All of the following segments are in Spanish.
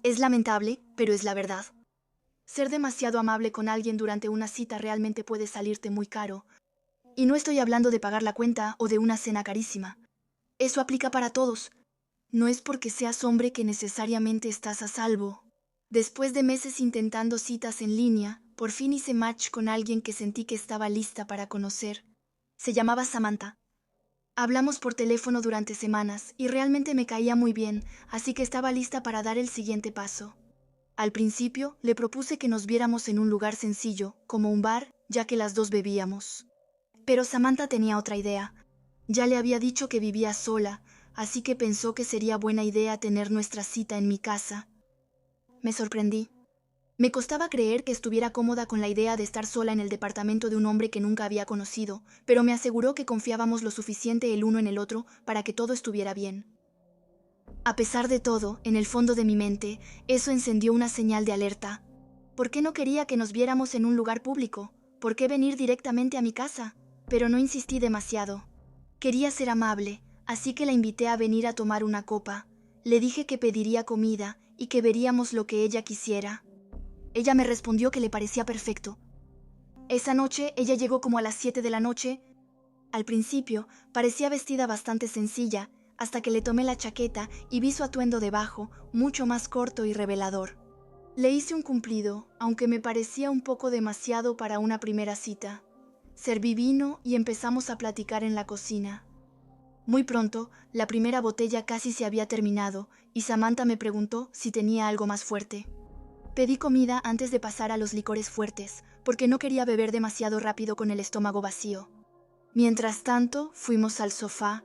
Es lamentable, pero es la verdad. Ser demasiado amable con alguien durante una cita realmente puede salirte muy caro. Y no estoy hablando de pagar la cuenta o de una cena carísima. Eso aplica para todos. No es porque seas hombre que necesariamente estás a salvo. Después de meses intentando citas en línea, por fin hice match con alguien que sentí que estaba lista para conocer. Se llamaba Samantha. Hablamos por teléfono durante semanas y realmente me caía muy bien, así que estaba lista para dar el siguiente paso. Al principio, le propuse que nos viéramos en un lugar sencillo, como un bar, ya que las dos bebíamos. Pero Samantha tenía otra idea. Ya le había dicho que vivía sola, así que pensó que sería buena idea tener nuestra cita en mi casa. Me sorprendí. Me costaba creer que estuviera cómoda con la idea de estar sola en el departamento de un hombre que nunca había conocido, pero me aseguró que confiábamos lo suficiente el uno en el otro para que todo estuviera bien. A pesar de todo, en el fondo de mi mente, eso encendió una señal de alerta. ¿Por qué no quería que nos viéramos en un lugar público? ¿Por qué venir directamente a mi casa? Pero no insistí demasiado. Quería ser amable, así que la invité a venir a tomar una copa. Le dije que pediría comida y que veríamos lo que ella quisiera. Ella me respondió que le parecía perfecto. Esa noche ella llegó como a las 7 de la noche. Al principio parecía vestida bastante sencilla, hasta que le tomé la chaqueta y vi su atuendo debajo, mucho más corto y revelador. Le hice un cumplido, aunque me parecía un poco demasiado para una primera cita. Serví vino y empezamos a platicar en la cocina. Muy pronto, la primera botella casi se había terminado y Samantha me preguntó si tenía algo más fuerte. Pedí comida antes de pasar a los licores fuertes, porque no quería beber demasiado rápido con el estómago vacío. Mientras tanto, fuimos al sofá.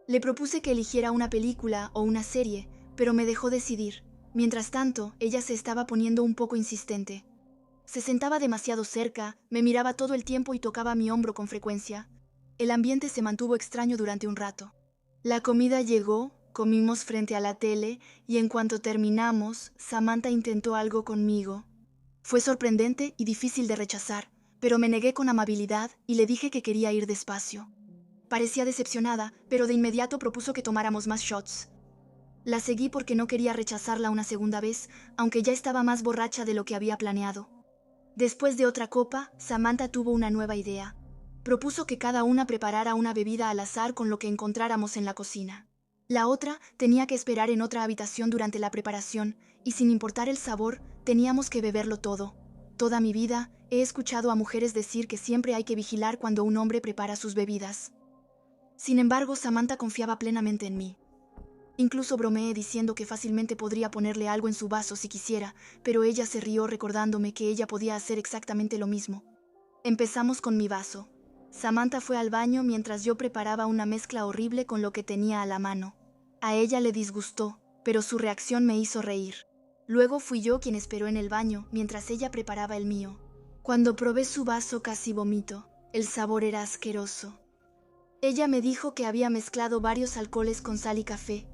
Le propuse que eligiera una película o una serie, pero me dejó decidir. Mientras tanto, ella se estaba poniendo un poco insistente. Se sentaba demasiado cerca, me miraba todo el tiempo y tocaba mi hombro con frecuencia. El ambiente se mantuvo extraño durante un rato. La comida llegó, comimos frente a la tele y en cuanto terminamos, Samantha intentó algo conmigo. Fue sorprendente y difícil de rechazar, pero me negué con amabilidad y le dije que quería ir despacio. Parecía decepcionada, pero de inmediato propuso que tomáramos más shots. La seguí porque no quería rechazarla una segunda vez, aunque ya estaba más borracha de lo que había planeado. Después de otra copa, Samantha tuvo una nueva idea. Propuso que cada una preparara una bebida al azar con lo que encontráramos en la cocina. La otra tenía que esperar en otra habitación durante la preparación, y sin importar el sabor, teníamos que beberlo todo. Toda mi vida, he escuchado a mujeres decir que siempre hay que vigilar cuando un hombre prepara sus bebidas. Sin embargo, Samantha confiaba plenamente en mí. Incluso bromeé diciendo que fácilmente podría ponerle algo en su vaso si quisiera, pero ella se rió recordándome que ella podía hacer exactamente lo mismo. Empezamos con mi vaso. Samantha fue al baño mientras yo preparaba una mezcla horrible con lo que tenía a la mano. A ella le disgustó, pero su reacción me hizo reír. Luego fui yo quien esperó en el baño mientras ella preparaba el mío. Cuando probé su vaso casi vomito. El sabor era asqueroso. Ella me dijo que había mezclado varios alcoholes con sal y café.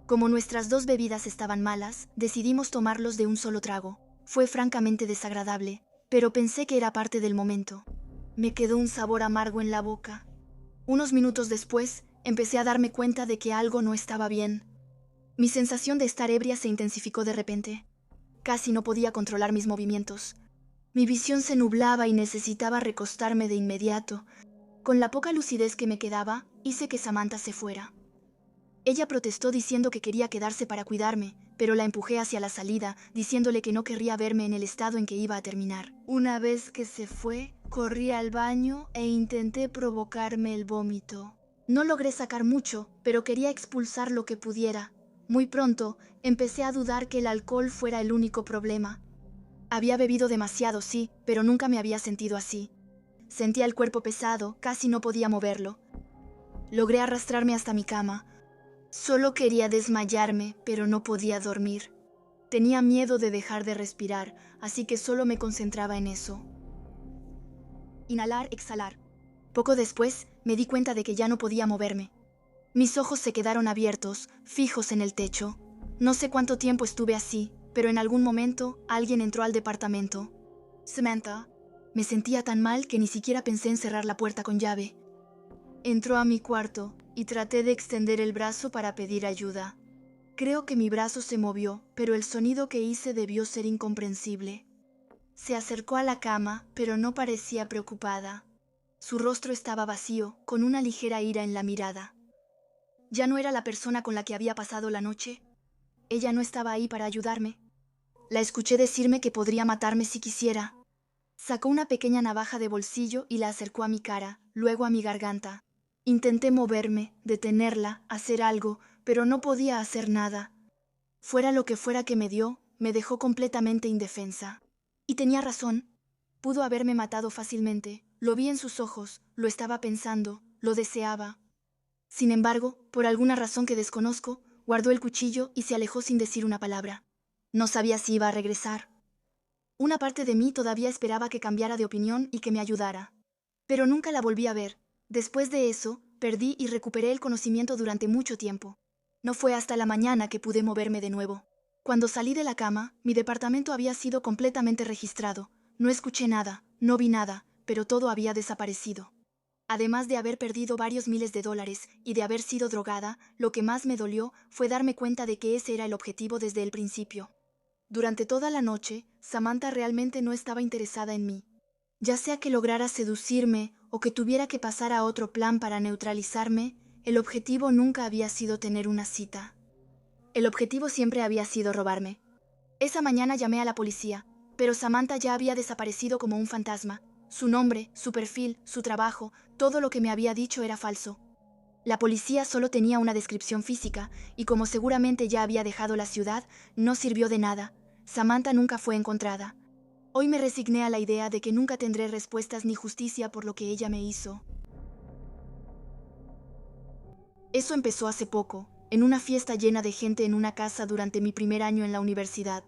Como nuestras dos bebidas estaban malas, decidimos tomarlos de un solo trago. Fue francamente desagradable, pero pensé que era parte del momento. Me quedó un sabor amargo en la boca. Unos minutos después, empecé a darme cuenta de que algo no estaba bien. Mi sensación de estar ebria se intensificó de repente. Casi no podía controlar mis movimientos. Mi visión se nublaba y necesitaba recostarme de inmediato. Con la poca lucidez que me quedaba, hice que Samantha se fuera. Ella protestó diciendo que quería quedarse para cuidarme, pero la empujé hacia la salida, diciéndole que no querría verme en el estado en que iba a terminar. Una vez que se fue, corrí al baño e intenté provocarme el vómito. No logré sacar mucho, pero quería expulsar lo que pudiera. Muy pronto, empecé a dudar que el alcohol fuera el único problema. Había bebido demasiado, sí, pero nunca me había sentido así. Sentía el cuerpo pesado, casi no podía moverlo. Logré arrastrarme hasta mi cama. Solo quería desmayarme, pero no podía dormir. Tenía miedo de dejar de respirar, así que solo me concentraba en eso. Inhalar, exhalar. Poco después, me di cuenta de que ya no podía moverme. Mis ojos se quedaron abiertos, fijos en el techo. No sé cuánto tiempo estuve así, pero en algún momento alguien entró al departamento. Samantha. Me sentía tan mal que ni siquiera pensé en cerrar la puerta con llave. Entró a mi cuarto y traté de extender el brazo para pedir ayuda. Creo que mi brazo se movió, pero el sonido que hice debió ser incomprensible. Se acercó a la cama, pero no parecía preocupada. Su rostro estaba vacío, con una ligera ira en la mirada. ¿Ya no era la persona con la que había pasado la noche? Ella no estaba ahí para ayudarme. La escuché decirme que podría matarme si quisiera. Sacó una pequeña navaja de bolsillo y la acercó a mi cara, luego a mi garganta. Intenté moverme, detenerla, hacer algo, pero no podía hacer nada. Fuera lo que fuera que me dio, me dejó completamente indefensa. Y tenía razón. Pudo haberme matado fácilmente. Lo vi en sus ojos, lo estaba pensando, lo deseaba. Sin embargo, por alguna razón que desconozco, guardó el cuchillo y se alejó sin decir una palabra. No sabía si iba a regresar. Una parte de mí todavía esperaba que cambiara de opinión y que me ayudara. Pero nunca la volví a ver. Después de eso, perdí y recuperé el conocimiento durante mucho tiempo. No fue hasta la mañana que pude moverme de nuevo. Cuando salí de la cama, mi departamento había sido completamente registrado. No escuché nada, no vi nada, pero todo había desaparecido. Además de haber perdido varios miles de dólares y de haber sido drogada, lo que más me dolió fue darme cuenta de que ese era el objetivo desde el principio. Durante toda la noche, Samantha realmente no estaba interesada en mí. Ya sea que lograra seducirme o que tuviera que pasar a otro plan para neutralizarme, el objetivo nunca había sido tener una cita. El objetivo siempre había sido robarme. Esa mañana llamé a la policía, pero Samantha ya había desaparecido como un fantasma. Su nombre, su perfil, su trabajo, todo lo que me había dicho era falso. La policía solo tenía una descripción física, y como seguramente ya había dejado la ciudad, no sirvió de nada. Samantha nunca fue encontrada. Hoy me resigné a la idea de que nunca tendré respuestas ni justicia por lo que ella me hizo. Eso empezó hace poco, en una fiesta llena de gente en una casa durante mi primer año en la universidad.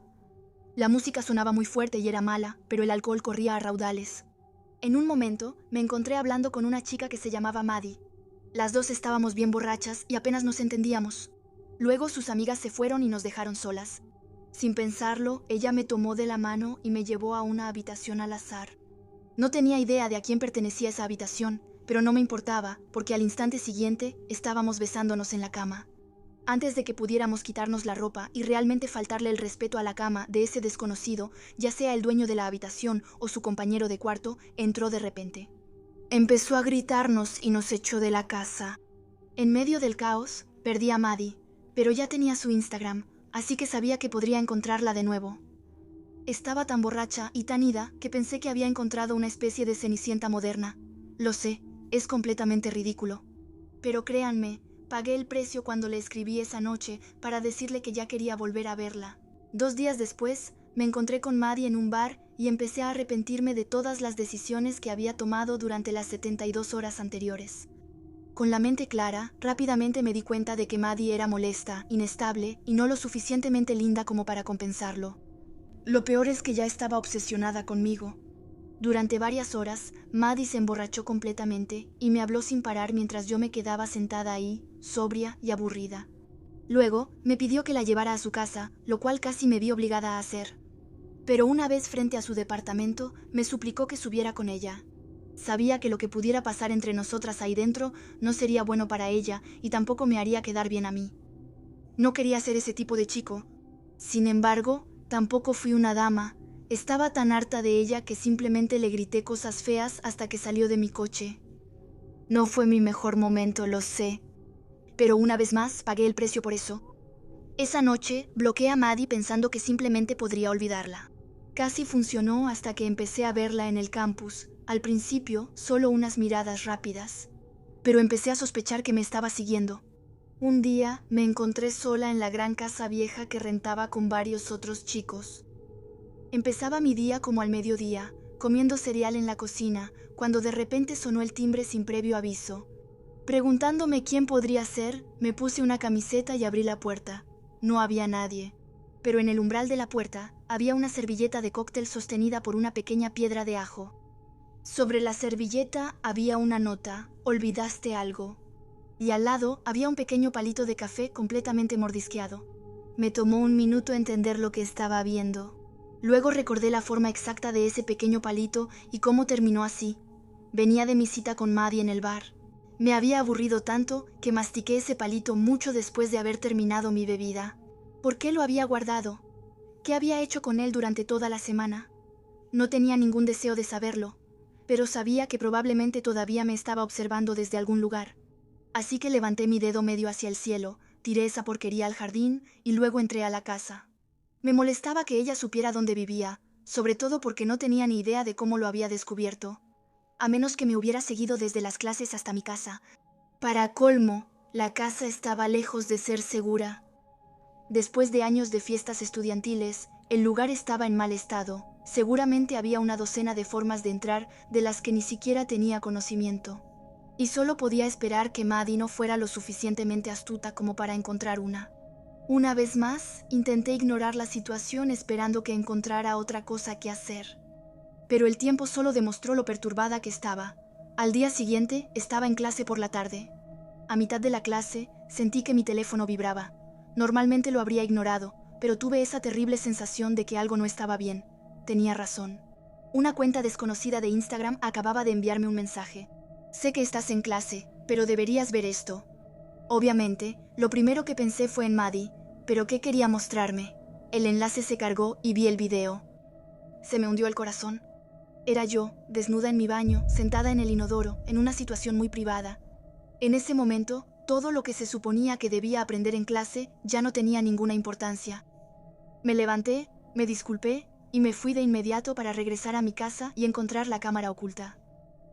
La música sonaba muy fuerte y era mala, pero el alcohol corría a raudales. En un momento, me encontré hablando con una chica que se llamaba Maddie. Las dos estábamos bien borrachas y apenas nos entendíamos. Luego sus amigas se fueron y nos dejaron solas. Sin pensarlo, ella me tomó de la mano y me llevó a una habitación al azar. No tenía idea de a quién pertenecía esa habitación, pero no me importaba, porque al instante siguiente estábamos besándonos en la cama. Antes de que pudiéramos quitarnos la ropa y realmente faltarle el respeto a la cama de ese desconocido, ya sea el dueño de la habitación o su compañero de cuarto, entró de repente. Empezó a gritarnos y nos echó de la casa. En medio del caos, perdí a Maddie, pero ya tenía su Instagram, así que sabía que podría encontrarla de nuevo. Estaba tan borracha y tan ida que pensé que había encontrado una especie de Cenicienta moderna. Lo sé, es completamente ridículo. Pero créanme, pagué el precio cuando le escribí esa noche para decirle que ya quería volver a verla. 2 días después, me encontré con Maddie en un bar y empecé a arrepentirme de todas las decisiones que había tomado durante las 72 horas anteriores. Con la mente clara, rápidamente me di cuenta de que Maddie era molesta, inestable y no lo suficientemente linda como para compensarlo. Lo peor es que ya estaba obsesionada conmigo. Durante varias horas, Maddie se emborrachó completamente y me habló sin parar mientras yo me quedaba sentada ahí, sobria y aburrida. Luego, me pidió que la llevara a su casa, lo cual casi me vi obligada a hacer. Pero una vez frente a su departamento, me suplicó que subiera con ella. Sabía que lo que pudiera pasar entre nosotras ahí dentro no sería bueno para ella y tampoco me haría quedar bien a mí. No quería ser ese tipo de chico. Sin embargo, tampoco fui una dama. Estaba tan harta de ella que simplemente le grité cosas feas hasta que salió de mi coche. No fue mi mejor momento, lo sé. Pero una vez más pagué el precio por eso. Esa noche bloqueé a Maddie pensando que simplemente podría olvidarla. Casi funcionó hasta que empecé a verla en el campus. Al principio, solo unas miradas rápidas. Pero empecé a sospechar que me estaba siguiendo. Un día me encontré sola en la gran casa vieja que rentaba con varios otros chicos. Empezaba mi día como al mediodía, comiendo cereal en la cocina, cuando de repente sonó el timbre sin previo aviso. Preguntándome quién podría ser, me puse una camiseta y abrí la puerta. No había nadie, pero en el umbral de la puerta había una servilleta de cóctel sostenida por una pequeña piedra de ajo. Sobre la servilleta había una nota: olvidaste algo. Y al lado había un pequeño palito de café completamente mordisqueado. Me tomó un minuto entender lo que estaba viendo. Luego recordé la forma exacta de ese pequeño palito y cómo terminó así. Venía de mi cita con Maddie en el bar. Me había aburrido tanto que mastiqué ese palito mucho después de haber terminado mi bebida. ¿Por qué lo había guardado? ¿Qué había hecho con él durante toda la semana? No tenía ningún deseo de saberlo, pero sabía que probablemente todavía me estaba observando desde algún lugar. Así que levanté mi dedo medio hacia el cielo, tiré esa porquería al jardín y luego entré a la casa. Me molestaba que ella supiera dónde vivía, sobre todo porque no tenía ni idea de cómo lo había descubierto, a menos que me hubiera seguido desde las clases hasta mi casa. Para colmo, la casa estaba lejos de ser segura. Después de años de fiestas estudiantiles, el lugar estaba en mal estado. Seguramente había una docena de formas de entrar de las que ni siquiera tenía conocimiento. Y solo podía esperar que Maddie no fuera lo suficientemente astuta como para encontrar una. Una vez más, intenté ignorar la situación esperando que encontrara otra cosa que hacer. Pero el tiempo solo demostró lo perturbada que estaba. Al día siguiente, estaba en clase por la tarde. A mitad de la clase, sentí que mi teléfono vibraba. Normalmente lo habría ignorado, pero tuve esa terrible sensación de que algo no estaba bien. Tenía razón. Una cuenta desconocida de Instagram acababa de enviarme un mensaje. Sé que estás en clase, pero deberías ver esto. Obviamente, lo primero que pensé fue en Maddie, pero ¿qué quería mostrarme? El enlace se cargó y vi el video. Se me hundió el corazón. Era yo, desnuda en mi baño, sentada en el inodoro, en una situación muy privada. En ese momento, todo lo que se suponía que debía aprender en clase ya no tenía ninguna importancia. Me levanté, me disculpé y me fui de inmediato para regresar a mi casa y encontrar la cámara oculta.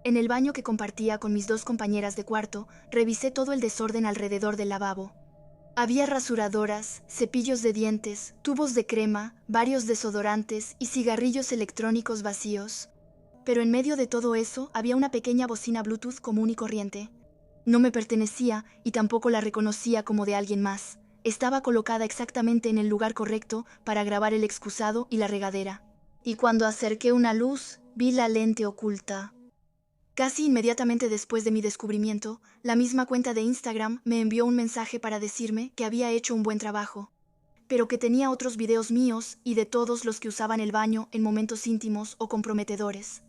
En el baño que compartía con mis dos compañeras de cuarto, revisé todo el desorden alrededor del lavabo. Había rasuradoras, cepillos de dientes, tubos de crema, varios desodorantes y cigarrillos electrónicos vacíos. Pero en medio de todo eso había una pequeña bocina Bluetooth común y corriente. No me pertenecía y tampoco la reconocía como de alguien más. Estaba colocada exactamente en el lugar correcto para grabar el excusado y la regadera. Y cuando acerqué una luz, vi la lente oculta. Casi inmediatamente después de mi descubrimiento, la misma cuenta de Instagram me envió un mensaje para decirme que había hecho un buen trabajo, pero que tenía otros videos míos y de todos los que usaban el baño en momentos íntimos o comprometedores.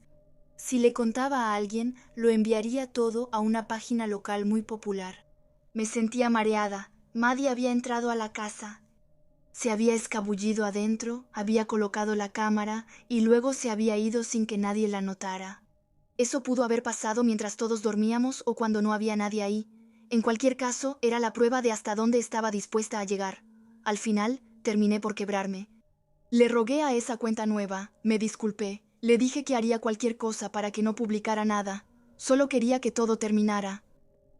Si le contaba a alguien, lo enviaría todo a una página local muy popular. Me sentía mareada. Maddie había entrado a la casa. Se había escabullido adentro, había colocado la cámara y luego se había ido sin que nadie la notara. Eso pudo haber pasado mientras todos dormíamos o cuando no había nadie ahí. En cualquier caso, era la prueba de hasta dónde estaba dispuesta a llegar. Al final, terminé por quebrarme. Le rogué a esa cuenta nueva, me disculpé. Le dije que haría cualquier cosa para que no publicara nada. Solo quería que todo terminara.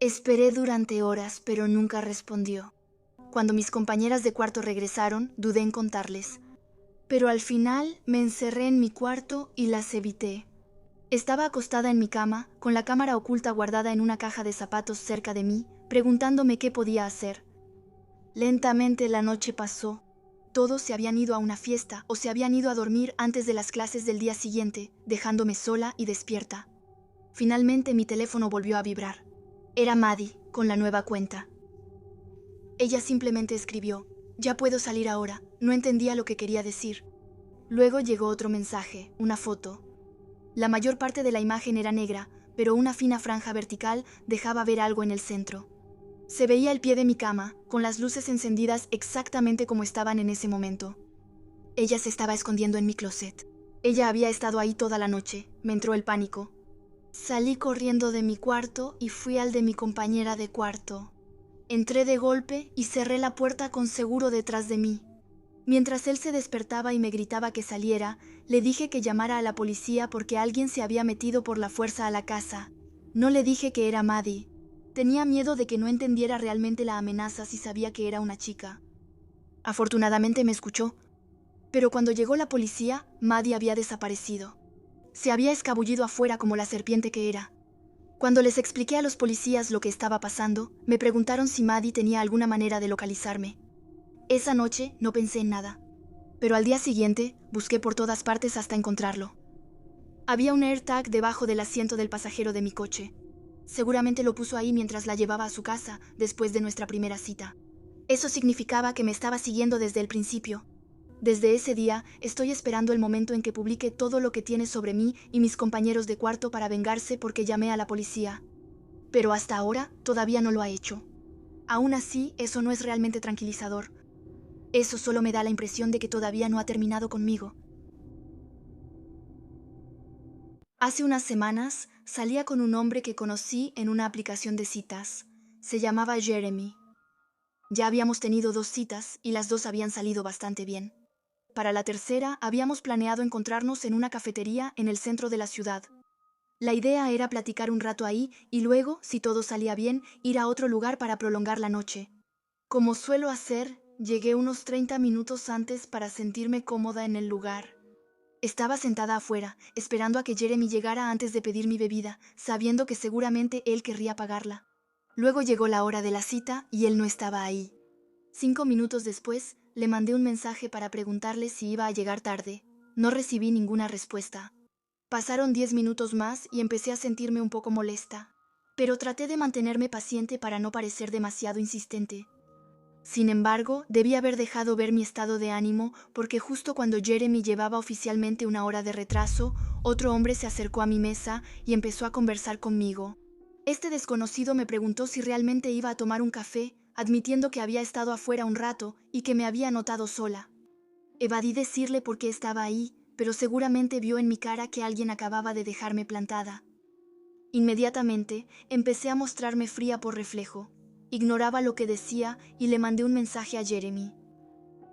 Esperé durante horas, pero nunca respondió. Cuando mis compañeras de cuarto regresaron, dudé en contarles. Pero al final me encerré en mi cuarto y las evité. Estaba acostada en mi cama, con la cámara oculta guardada en una caja de zapatos cerca de mí, preguntándome qué podía hacer. Lentamente la noche pasó. Todos se habían ido a una fiesta o se habían ido a dormir antes de las clases del día siguiente, dejándome sola y despierta. Finalmente mi teléfono volvió a vibrar. Era Maddie, con la nueva cuenta. Ella simplemente escribió: «Ya puedo salir ahora». No entendía lo que quería decir. Luego llegó otro mensaje, una foto. La mayor parte de la imagen era negra, pero una fina franja vertical dejaba ver algo en el centro. Se veía el pie de mi cama, con las luces encendidas exactamente como estaban en ese momento. Ella se estaba escondiendo en mi closet. Ella había estado ahí toda la noche. Me entró el pánico. Salí corriendo de mi cuarto y fui al de mi compañera de cuarto. Entré de golpe y cerré la puerta con seguro detrás de mí. Mientras él se despertaba y me gritaba que saliera, le dije que llamara a la policía porque alguien se había metido por la fuerza a la casa. No le dije que era Maddie. Tenía miedo de que no entendiera realmente la amenaza si sabía que era una chica. Afortunadamente me escuchó. Pero cuando llegó la policía, Maddie había desaparecido. Se había escabullido afuera como la serpiente que era. Cuando les expliqué a los policías lo que estaba pasando, me preguntaron si Maddie tenía alguna manera de localizarme. Esa noche no pensé en nada, pero al día siguiente busqué por todas partes hasta encontrarlo. Había un AirTag debajo del asiento del pasajero de mi coche. Seguramente lo puso ahí mientras la llevaba a su casa, después de nuestra primera cita. Eso significaba que me estaba siguiendo desde el principio. Desde ese día, estoy esperando el momento en que publique todo lo que tiene sobre mí y mis compañeros de cuarto para vengarse porque llamé a la policía. Pero hasta ahora, todavía no lo ha hecho. Aún así, eso no es realmente tranquilizador. Eso solo me da la impresión de que todavía no ha terminado conmigo. Hace unas semanas salía con un hombre que conocí en una aplicación de citas. Se llamaba Jeremy. Ya habíamos tenido 2 citas y las 2 habían salido bastante bien. Para la tercera habíamos planeado encontrarnos en una cafetería en el centro de la ciudad. La idea era platicar un rato ahí y luego, si todo salía bien, ir a otro lugar para prolongar la noche. Como suelo hacer, llegué unos 30 minutos antes para sentirme cómoda en el lugar. Estaba sentada afuera, esperando a que Jeremy llegara antes de pedir mi bebida, sabiendo que seguramente él querría pagarla. Luego llegó la hora de la cita y él no estaba ahí. 5 minutos después, le mandé un mensaje para preguntarle si iba a llegar tarde. No recibí ninguna respuesta. Pasaron 10 minutos más y empecé a sentirme un poco molesta, pero traté de mantenerme paciente para no parecer demasiado insistente. Sin embargo, debí haber dejado ver mi estado de ánimo porque justo cuando Jeremy llevaba oficialmente 1 hora de retraso, otro hombre se acercó a mi mesa y empezó a conversar conmigo. Este desconocido me preguntó si realmente iba a tomar un café, admitiendo que había estado afuera un rato y que me había notado sola. Evadí decirle por qué estaba ahí, pero seguramente vio en mi cara que alguien acababa de dejarme plantada. Inmediatamente, empecé a mostrarme fría por reflejo. Ignoraba lo que decía y le mandé un mensaje a Jeremy.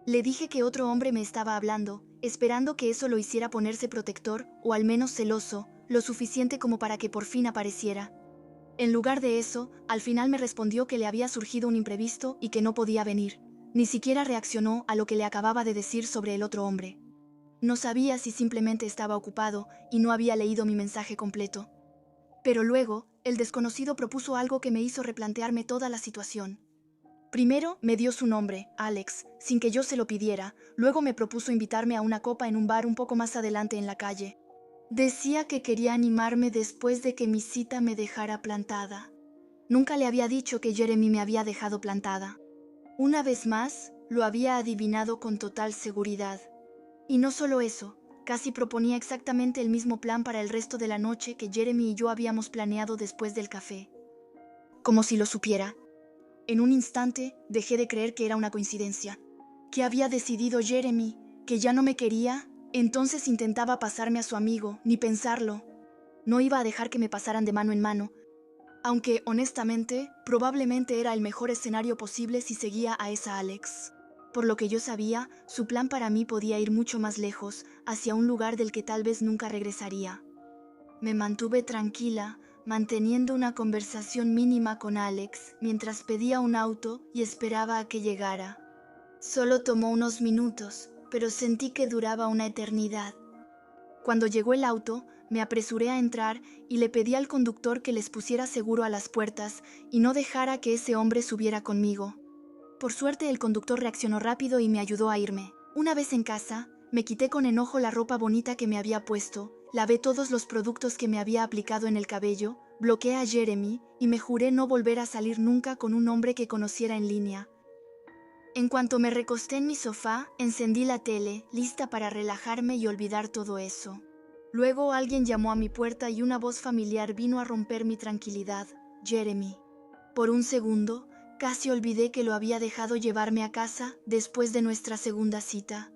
Le dije que otro hombre me estaba hablando, esperando que eso lo hiciera ponerse protector o al menos celoso, lo suficiente como para que por fin apareciera. En lugar de eso, al final me respondió que le había surgido un imprevisto y que no podía venir. Ni siquiera reaccionó a lo que le acababa de decir sobre el otro hombre. No sabía si simplemente estaba ocupado y no había leído mi mensaje completo. Pero luego, el desconocido propuso algo que me hizo replantearme toda la situación. Primero, me dio su nombre, Alex, sin que yo se lo pidiera. Luego me propuso invitarme a una copa en un bar un poco más adelante en la calle. Decía que quería animarme después de que mi cita me dejara plantada. Nunca le había dicho que Jeremy me había dejado plantada. Una vez más, lo había adivinado con total seguridad. Y no solo eso, casi proponía exactamente el mismo plan para el resto de la noche que Jeremy y yo habíamos planeado después del café. Como si lo supiera. En un instante dejé de creer que era una coincidencia. ¿Qué había decidido Jeremy? ¿Que ya no me quería? Entonces intentaba pasarme a su amigo, ni pensarlo. No iba a dejar que me pasaran de mano en mano, aunque, honestamente, probablemente era el mejor escenario posible si seguía a esa Alex. Por lo que yo sabía, su plan para mí podía ir mucho más lejos, hacia un lugar del que tal vez nunca regresaría. Me mantuve tranquila, manteniendo una conversación mínima con Alex, mientras pedía un auto y esperaba a que llegara. Solo tomó unos minutos, pero sentí que duraba una eternidad. Cuando llegó el auto, me apresuré a entrar y le pedí al conductor que les pusiera seguro a las puertas y no dejara que ese hombre subiera conmigo. Por suerte, el conductor reaccionó rápido y me ayudó a irme. Una vez en casa, me quité con enojo la ropa bonita que me había puesto, lavé todos los productos que me había aplicado en el cabello, bloqueé a Jeremy y me juré no volver a salir nunca con un hombre que conociera en línea. En cuanto me recosté en mi sofá, encendí la tele, lista para relajarme y olvidar todo eso. Luego alguien llamó a mi puerta y una voz familiar vino a romper mi tranquilidad. Jeremy. Por un segundo, casi olvidé que lo había dejado llevarme a casa después de nuestra segunda cita.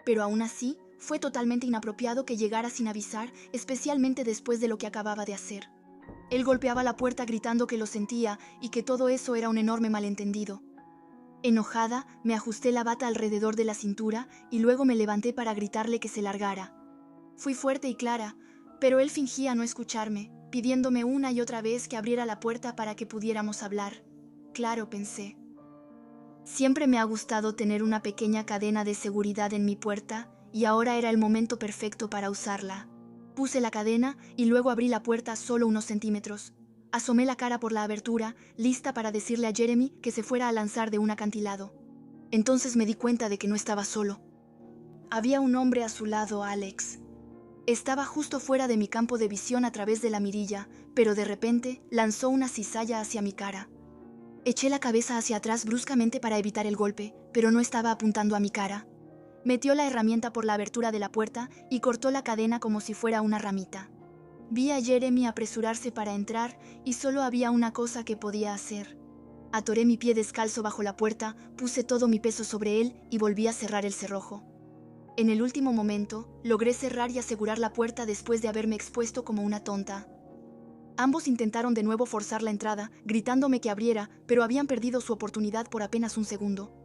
Pero aún así, fue totalmente inapropiado que llegara sin avisar, especialmente después de lo que acababa de hacer. Él golpeaba la puerta gritando que lo sentía y que todo eso era un enorme malentendido. Enojada, me ajusté la bata alrededor de la cintura y luego me levanté para gritarle que se largara. Fui fuerte y clara, pero él fingía no escucharme, pidiéndome una y otra vez que abriera la puerta para que pudiéramos hablar. Claro, pensé. Siempre me ha gustado tener una pequeña cadena de seguridad en mi puerta y ahora era el momento perfecto para usarla. Puse la cadena y luego abrí la puerta solo unos centímetros. Asomé la cara por la abertura, lista para decirle a Jeremy que se fuera a lanzar de un acantilado. Entonces me di cuenta de que no estaba solo. Había un hombre a su lado, Alex. Estaba justo fuera de mi campo de visión a través de la mirilla, pero de repente lanzó una cizalla hacia mi cara. Eché la cabeza hacia atrás bruscamente para evitar el golpe, pero no estaba apuntando a mi cara. Metió la herramienta por la abertura de la puerta y cortó la cadena como si fuera una ramita. Vi a Jeremy apresurarse para entrar y solo había una cosa que podía hacer. Atoré mi pie descalzo bajo la puerta, puse todo mi peso sobre él y volví a cerrar el cerrojo. En el último momento, logré cerrar y asegurar la puerta después de haberme expuesto como una tonta. Ambos intentaron de nuevo forzar la entrada, gritándome que abriera, pero habían perdido su oportunidad por apenas un segundo.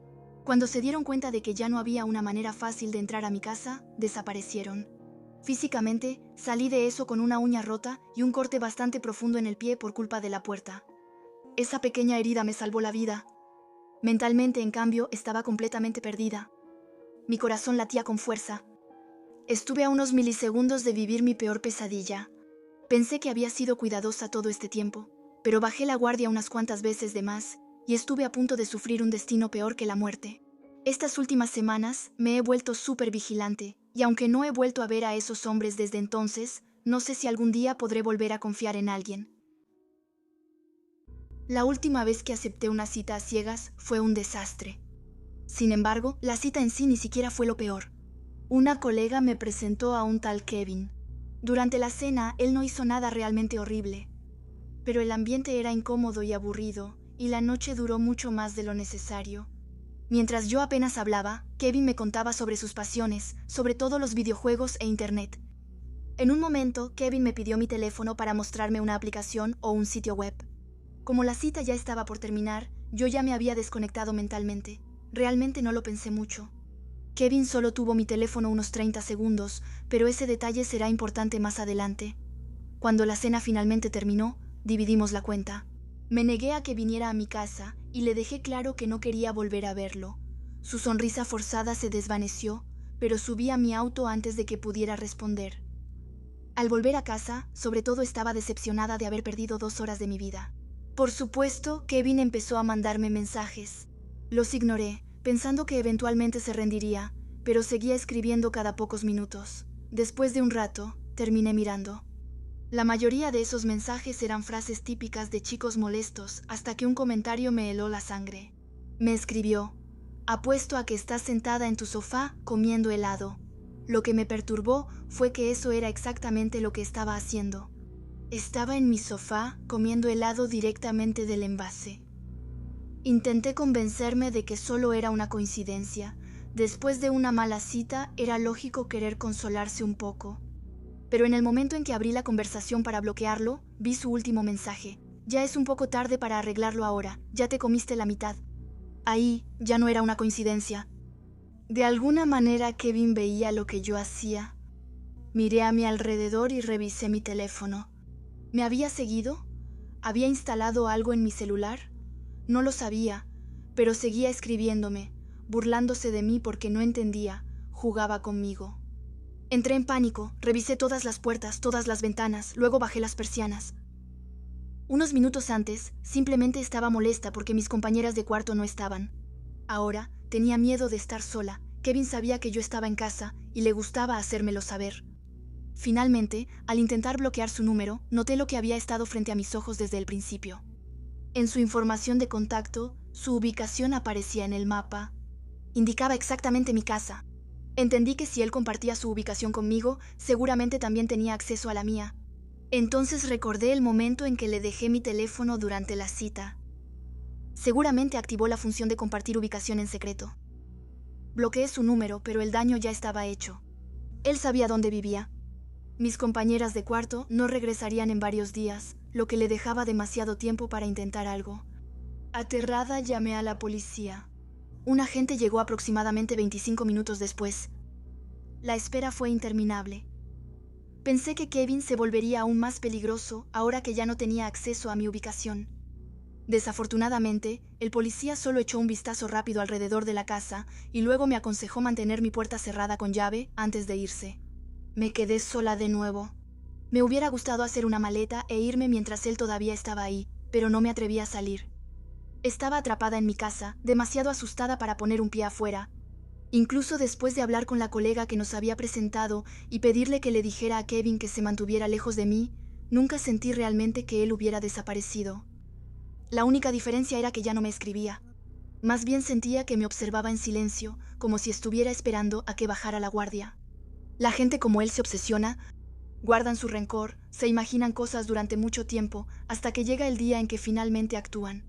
Cuando se dieron cuenta de que ya no había una manera fácil de entrar a mi casa, desaparecieron. Físicamente, salí de eso con una uña rota y un corte bastante profundo en el pie por culpa de la puerta. Esa pequeña herida me salvó la vida. Mentalmente, en cambio, estaba completamente perdida. Mi corazón latía con fuerza. Estuve a unos milisegundos de vivir mi peor pesadilla. Pensé que había sido cuidadosa todo este tiempo, pero bajé la guardia unas cuantas veces de más y estuve a punto de sufrir un destino peor que la muerte. Estas últimas semanas me he vuelto súper vigilante, y aunque no he vuelto a ver a esos hombres desde entonces, no sé si algún día podré volver a confiar en alguien. La última vez que acepté una cita a ciegas fue un desastre. Sin embargo, la cita en sí ni siquiera fue lo peor. Una colega me presentó a un tal Kevin. Durante la cena, él no hizo nada realmente horrible, pero el ambiente era incómodo y aburrido, y la noche duró mucho más de lo necesario. Mientras yo apenas hablaba, Kevin me contaba sobre sus pasiones, sobre todo los videojuegos e internet. En un momento, Kevin me pidió mi teléfono para mostrarme una aplicación o un sitio web. Como la cita ya estaba por terminar, yo ya me había desconectado mentalmente. Realmente no lo pensé mucho. Kevin solo tuvo mi teléfono unos 30 segundos, pero ese detalle será importante más adelante. Cuando la cena finalmente terminó, dividimos la cuenta. Me negué a que viniera a mi casa y le dejé claro que no quería volver a verlo. Su sonrisa forzada se desvaneció, pero subí a mi auto antes de que pudiera responder. Al volver a casa, sobre todo estaba decepcionada de haber perdido 2 horas de mi vida. Por supuesto, Kevin empezó a mandarme mensajes. Los ignoré, pensando que eventualmente se rendiría, pero seguía escribiendo cada pocos minutos. Después de un rato, terminé mirando. La mayoría de esos mensajes eran frases típicas de chicos molestos, hasta que un comentario me heló la sangre. Me escribió: "Apuesto a que estás sentada en tu sofá comiendo helado". Lo que me perturbó fue que eso era exactamente lo que estaba haciendo. Estaba en mi sofá comiendo helado directamente del envase. Intenté convencerme de que solo era una coincidencia. Después de una mala cita, era lógico querer consolarse un poco. Pero en el momento en que abrí la conversación para bloquearlo, vi su último mensaje. "Ya es un poco tarde para arreglarlo ahora, ya te comiste la mitad". Ahí ya no era una coincidencia. De alguna manera Kevin veía lo que yo hacía. Miré a mi alrededor y revisé mi teléfono. ¿Me había seguido? ¿Había instalado algo en mi celular? No lo sabía, pero seguía escribiéndome, burlándose de mí porque no entendía, jugaba conmigo. Entré en pánico, revisé todas las puertas, todas las ventanas, luego bajé las persianas. Unos minutos antes, simplemente estaba molesta porque mis compañeras de cuarto no estaban. Ahora, tenía miedo de estar sola. Kevin sabía que yo estaba en casa y le gustaba hacérmelo saber. Finalmente, al intentar bloquear su número, noté lo que había estado frente a mis ojos desde el principio. En su información de contacto, su ubicación aparecía en el mapa. Indicaba exactamente mi casa. Entendí que si él compartía su ubicación conmigo, seguramente también tenía acceso a la mía. Entonces recordé el momento en que le dejé mi teléfono durante la cita. Seguramente activó la función de compartir ubicación en secreto. Bloqueé su número, pero el daño ya estaba hecho. Él sabía dónde vivía. Mis compañeras de cuarto no regresarían en varios días, lo que le dejaba demasiado tiempo para intentar algo. Aterrada, llamé a la policía. Un agente llegó aproximadamente 25 minutos después. La espera fue interminable. Pensé que Kevin se volvería aún más peligroso ahora que ya no tenía acceso a mi ubicación. Desafortunadamente, el policía solo echó un vistazo rápido alrededor de la casa y luego me aconsejó mantener mi puerta cerrada con llave antes de irse. Me quedé sola de nuevo. Me hubiera gustado hacer una maleta e irme mientras él todavía estaba ahí, pero no me atreví a salir. Estaba atrapada en mi casa, demasiado asustada para poner un pie afuera. Incluso después de hablar con la colega que nos había presentado y pedirle que le dijera a Kevin que se mantuviera lejos de mí, nunca sentí realmente que él hubiera desaparecido. La única diferencia era que ya no me escribía. Más bien sentía que me observaba en silencio, como si estuviera esperando a que bajara la guardia. La gente como él se obsesiona, guardan su rencor, se imaginan cosas durante mucho tiempo, hasta que llega el día en que finalmente actúan.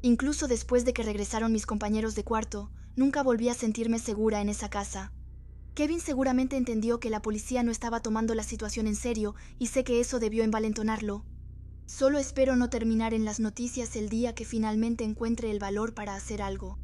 Incluso después de que regresaron mis compañeros de cuarto, nunca volví a sentirme segura en esa casa. Kevin seguramente entendió que la policía no estaba tomando la situación en serio y sé que eso debió envalentonarlo. Solo espero no terminar en las noticias el día que finalmente encuentre el valor para hacer algo.